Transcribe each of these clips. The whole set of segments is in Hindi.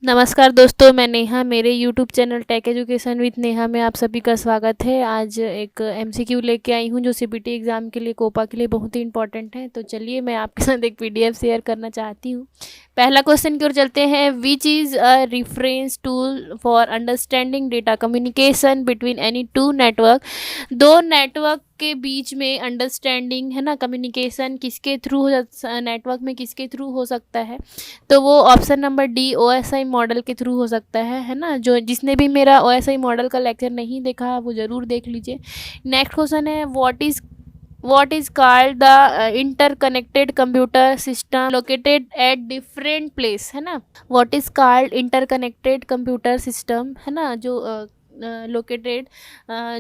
नमस्कार दोस्तों, मैं नेहा। मेरे YouTube channel tech education with Neha में आप सभी का स्वागत है। आज एक एमसीक्यू लेके आई हूँ जो सीपीटी एग्ज़ाम के लिए, कोपा के लिए बहुत ही इंपॉर्टेंट है। तो चलिए मैं आपके साथ एक पीडीएफ शेयर करना चाहती हूँ। पहला क्वेश्चन की ओर चलते हैं। Which is a reference tool for understanding data communication between any two network. दो नेटवर्क के बीच में अंडरस्टैंडिंग है ना, कम्युनिकेशन किसके थ्रू हो, नेटवर्क में किसके थ्रू हो सकता है। तो वो option number D OSI model के थ्रू हो सकता है ना। जो जिसने भी मेरा ओएसआई मॉडल का लेक्चर नहीं देखा वो ज़रूर देख लीजिए। नेक्स्ट क्वेश्चन है, what is called the interconnected computer system located at different place, है ना। what is called interconnected computer system, है ना, जो लोकेटेड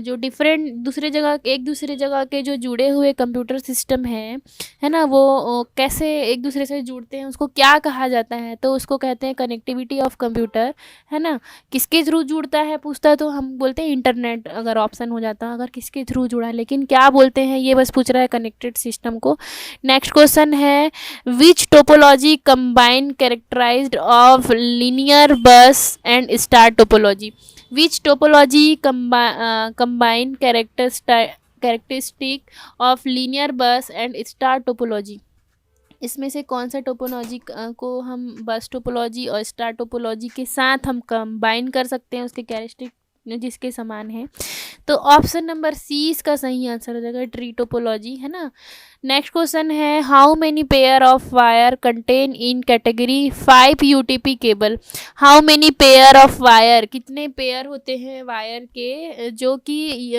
जो डिफरेंट दूसरे जगह, एक दूसरे जगह के जो जुड़े हुए कंप्यूटर सिस्टम हैं, है ना, वो कैसे एक दूसरे से जुड़ते हैं, उसको क्या कहा जाता है। तो उसको कहते हैं कनेक्टिविटी ऑफ कंप्यूटर, है ना। किसके थ्रू जुड़ता है पूछता है तो हम बोलते हैं इंटरनेट, अगर ऑप्शन हो जाता, अगर किसके थ्रू जुड़ा है, लेकिन क्या बोलते हैं ये बस पूछ रहा है कनेक्टेड सिस्टम को। नेक्स्ट क्वेश्चन है, which topology combine characterized of linear bus and star topology. Which topology combine characteristic of linear bus and star topology. इसमें से कौन सा टोपोलॉजी को हम बस टोपोलॉजी और स्टार टोपोलॉजी के साथ हम कंबाइन कर सकते हैं, उसके कैरेक्टरिस्टिक जिसके समान है। तो ऑप्शन नंबर सी इसका सही आंसर हो जाएगा, ट्री टोपोलॉजी, है ना। नेक्स्ट क्वेश्चन है, how many pair of wire contain in category 5 UTP cable. How many pair of wire, कितने पेयर होते हैं वायर के जो कि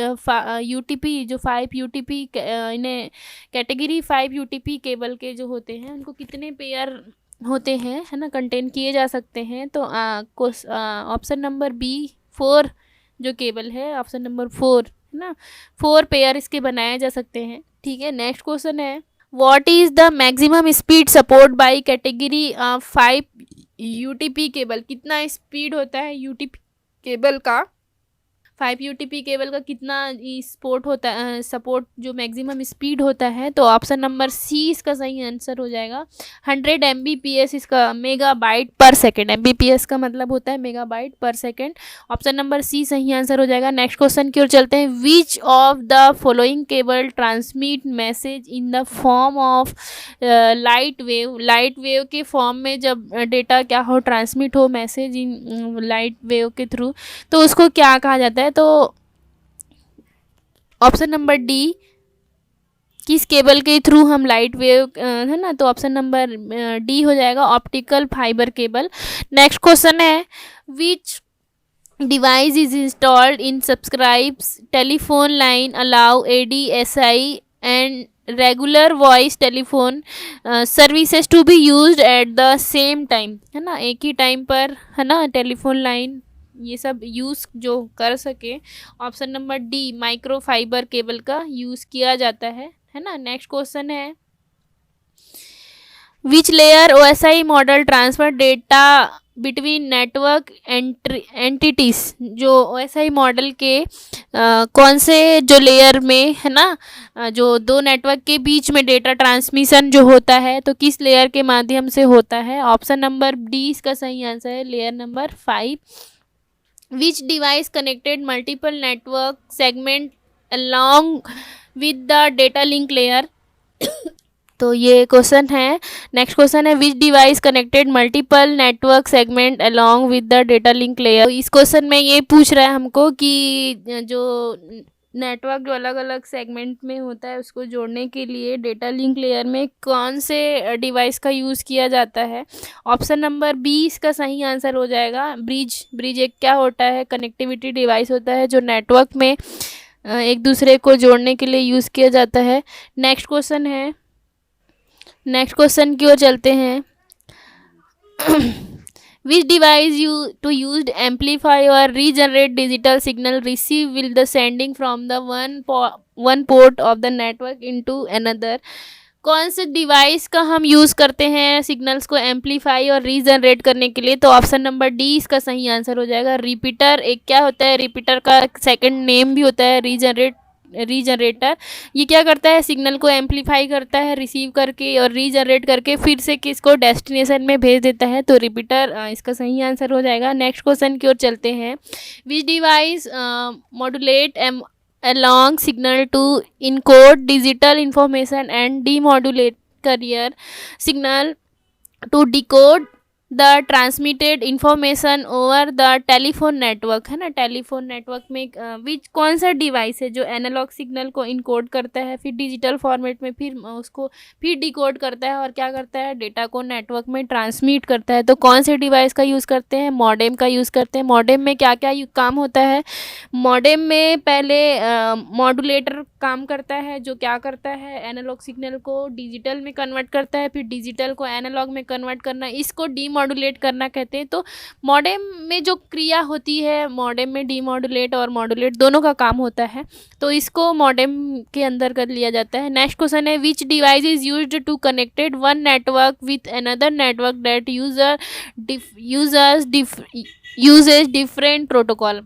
यूटीपी, जो 5 यूटीपी इन्हें कैटेगरी 5 यूटीपी केबल के जो होते हैं उनको कितने पेयर होते हैं, है ना, कंटेन किए जा सकते हैं। तो ऑप्शन नंबर बी 4 जो केबल है, ऑप्शन नंबर 4, है ना, 4 पेयर इसके बनाए जा सकते हैं। ठीक है। नेक्स्ट क्वेश्चन है, what is the maximum speed support by category 5 UTP cable. कितना स्पीड होता है यूटीपी केबल का, 5 यूटीपी केबल का कितना सपोर्ट होता है, सपोर्ट जो मैक्सिमम स्पीड होता है। तो ऑप्शन नंबर सी इसका सही आंसर हो जाएगा, 100 Mbps इसका, मेगाबाइट पर सेकेंड। Mbps का मतलब होता है मेगाबाइट पर सेकेंड। ऑप्शन नंबर सी सही आंसर हो जाएगा। नेक्स्ट क्वेश्चन की ओर चलते हैं, which of the following cable transmit message in the form of light wave. Light wave के फॉर्म में जब डेटा क्या हो, ट्रांसमिट हो मैसेज इन लाइट वेव के थ्रू, तो उसको क्या कहा जाता है। तो ऑप्शन नंबर डी, किस केबल के थ्रू हम लाइट वेव, है ना, तो ऑप्शन नंबर डी हो जाएगा, optical fibre cable. Next question है, which device is installed in subscribes telephone line allow ADSI and regular voice telephone services to be used at the same time, है ना, एक ही टाइम पर, है ना, टेलीफोन लाइन ये सब यूज़ जो कर सके। Option number D, microfibre cable का यूज़ किया जाता है ना। नेक्स्ट क्वेश्चन है, which layer OSI model transfer data between network entities. जो OSI मॉडल के कौन से जो लेयर में, है ना, जो दो नेटवर्क के बीच में डेटा ट्रांसमिशन जो होता है, तो किस लेयर के माध्यम से होता है। ऑप्शन नंबर डी इसका सही आंसर है, layer number 5। Which device connected multiple network segment along with the data link layer। तो ये क्वेश्चन है। नेक्स्ट क्वेश्चन है, which device connected multiple network segment along with the data link layer. इस क्वेश्चन में ये पूछ रहा है हमको कि जो नेटवर्क जो अलग अलग सेगमेंट में होता है उसको जोड़ने के लिए डेटा लिंक लेयर में कौन से डिवाइस का यूज़ किया जाता है। ऑप्शन नंबर बी इसका सही आंसर हो जाएगा, ब्रिज एक क्या होता है, कनेक्टिविटी डिवाइस होता है जो नेटवर्क में एक दूसरे को जोड़ने के लिए यूज़ किया जाता है। नेक्स्ट क्वेश्चन है, नेक्स्ट क्वेश्चन की ओर चलते हैं, which device to use amplify or regenerate digital signal receive will the sending from the one port of the network into another। कौन से डिवाइस का हम यूज़ करते हैं सिग्नल्स को एम्पलीफाई और रीजनरेट करने के लिए। तो ऑप्शन नंबर डी इसका सही आंसर हो जाएगा, रिपीटर। एक क्या होता है, रिपीटर का सेकंड नेम भी होता है रीजनरेट रीजनरेटर। ये क्या करता है, सिग्नल को एम्पलीफाई करता है रिसीव करके और रीजनरेट करके फिर से किसको डेस्टिनेशन में भेज देता है। तो रिपीटर इसका सही आंसर हो जाएगा। नेक्स्ट क्वेश्चन की ओर चलते हैं। विच device modulate along signal to encode digital information and demodulate carrier signal to decode the transmitted information over the telephone network, है ना। टेलीफोन नेटवर्क में विच कौन सा डिवाइस है जो एनालॉग सिग्नल को इनकोड करता है, फिर डिजिटल फॉर्मेट में फिर उसको फिर डिकोड करता है और क्या करता है, डेटा को नेटवर्क में ट्रांसमिट करता है। तो कौन से डिवाइस का यूज़ करते हैं, मॉडेम का यूज़ करते हैं। मॉडेम में क्या क्या काम होता है, मॉडेम में पहले मॉड्यूलेटर काम करता है, जो क्या करता है, एनालॉग सिग्नल को डिजिटल में कन्वर्ट करता है, फिर डिजिटल को एनालॉग में कन्वर्ट करना, इसको डीमॉड्यूलेट करना कहते हैं। तो मॉडेम में जो क्रिया होती है, मॉडेम में डीमॉड्यूलेट और मॉड्यूलेट दोनों का काम होता है, तो इसको मॉडेम के अंदर कर लिया जाता है। नेक्स्ट क्वेश्चन है, which device is used to connected one network with another network that uses different protocol.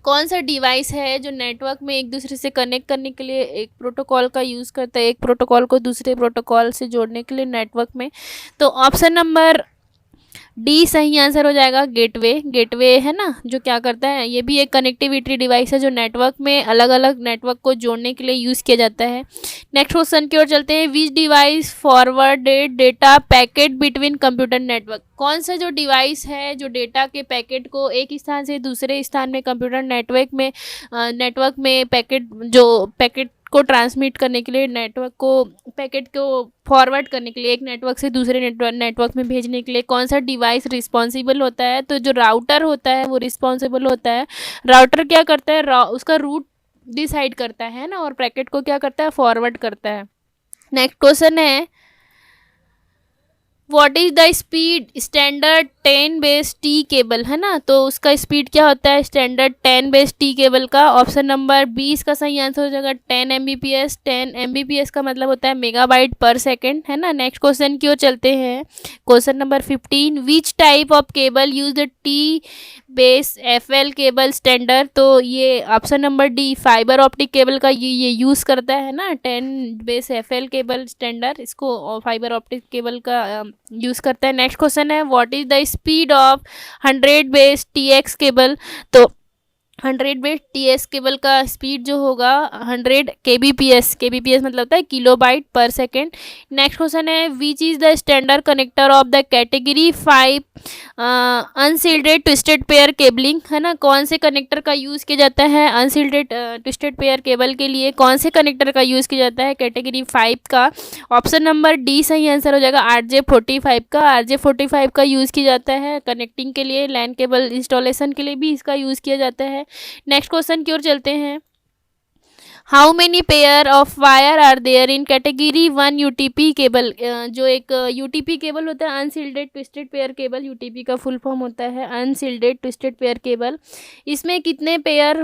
कौन सा डिवाइस है जो नेटवर्क में एक दूसरे से कनेक्ट करने के लिए एक प्रोटोकॉल का यूज़ करता है, एक प्रोटोकॉल को दूसरे प्रोटोकॉल से जोड़ने के लिए नेटवर्क में। तो ऑप्शन नंबर डी सही आंसर हो जाएगा, गेटवे। गेटवे है ना, जो क्या करता है, ये भी एक कनेक्टिविटी डिवाइस है जो नेटवर्क में अलग अलग नेटवर्क को जोड़ने के लिए यूज़ किया जाता है। नेक्स्ट क्वेश्चन की ओर चलते हैं। विच device forwarded data packet between computer network. कौन सा जो डिवाइस है जो डेटा के पैकेट को एक स्थान से दूसरे स्थान में कंप्यूटर नेटवर्क में पैकेट को ट्रांसमिट करने के लिए, नेटवर्क को पैकेट को फॉरवर्ड करने के लिए एक नेटवर्क से दूसरे नेटवर्क में भेजने के लिए कौन सा डिवाइस रिस्पॉन्सिबल होता है। तो जो राउटर होता है वो रिस्पॉन्सिबल होता है। राउटर क्या करता है, उसका रूट डिसाइड करता है ना, और पैकेट को क्या करता है, फॉरवर्ड करता है। नेक्स्ट क्वेश्चन है, what is the speed standard 10/T cable, है ना। तो उसका स्पीड क्या होता है स्टैंडर्ड 10/T केबल का। ऑप्शन नंबर 20 का सही आंसर हो जाएगा 10 Mbps। 10 Mbps का मतलब होता है मेगाबाइट पर सेकेंड, है ना। नेक्स्ट क्वेश्चन की ओर चलते हैं। Question number 15, which type of cable use the T/FL cable standard. तो ये option number D fibre optic cable का ये यूज़ करता है ना, 10/FL केबल स्टैंडर्ड, इसको फाइबर ऑप्टिक केबल का यूज़ करता है। नेक्स्ट क्वेश्चन है, what is the speed of 100/TX cable. तो 100/TX केबल का स्पीड जो होगा 100 kbps। kbps मतलब होता है किलोबाइट पर सेकेंड। नेक्स्ट क्वेश्चन है, which is the standard connector of the category 5 unshielded twisted pair cabling, है ना। कौन से कनेक्टर का यूज़ किया जाता है अनसील्डेड ट्विस्टेड पेयर केबल के लिए, कौन से कनेक्टर का यूज़ किया जाता है कैटेगरी 5 का। ऑप्शन नंबर डी सही आंसर हो जाएगा RJ45 का। RJ45 का यूज़ किया जाता है कनेक्टिंग के लिए, लैन केबल इंस्टॉलेशन के लिए भी इसका यूज़ किया जाता है। नेक्स्ट क्वेश्चन की ओर चलते हैं। How many pair of wire are there in category 1 UTP cable. जो एक UTP केबल होता है unshielded twisted pair cable, UTP का फुल फॉर्म होता है अनसील्डेड ट्विस्टेड पेयर केबल। इसमें कितने पेयर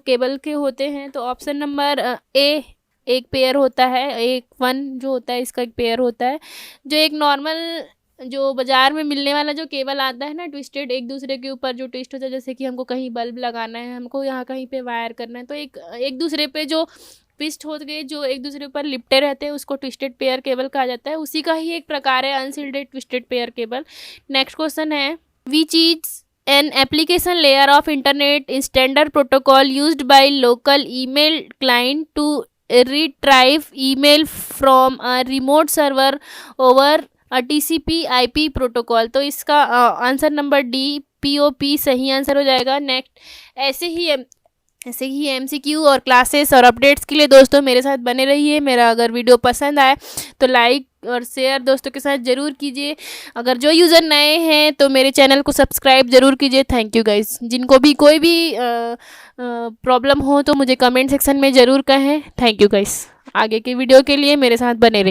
केबल के होते हैं। तो ऑप्शन नंबर ए एक पेयर होता है, एक 1 जो होता है इसका एक पेयर होता है। जो एक नॉर्मल जो बाज़ार में मिलने वाला जो केबल आता है ना ट्विस्टेड, एक दूसरे के ऊपर जो ट्विस्ट होता है, जैसे कि हमको कहीं बल्ब लगाना है, हमको यहाँ कहीं पे वायर करना है, तो एक दूसरे पे जो ट्विस्ट हो गए, जो एक दूसरे ऊपर लिपटे रहते हैं, उसको ट्विस्टेड पेयर केबल कहा जाता है। उसी का ही एक प्रकार है unshielded twisted pair cable. Next question है, which is an application layer of internet standard protocol used by local email client to retrieve email from a remote server over TCP/IP protocol. तो इसका आंसर नंबर डी POP सही आंसर हो जाएगा। नेक्स्ट ऐसे ही MCQ और क्लासेस और अपडेट्स के लिए दोस्तों मेरे साथ बने रहिए। मेरा अगर वीडियो पसंद आए तो लाइक और शेयर दोस्तों के साथ ज़रूर कीजिए। अगर जो यूज़र नए हैं तो मेरे चैनल को सब्सक्राइब ज़रूर कीजिए। Thank you guys. जिनको भी कोई भी प्रॉब्लम हो तो मुझे कमेंट सेक्शन में ज़रूर कहें। Thank you guys. आगे के वीडियो के लिए मेरे साथ बने रहिए।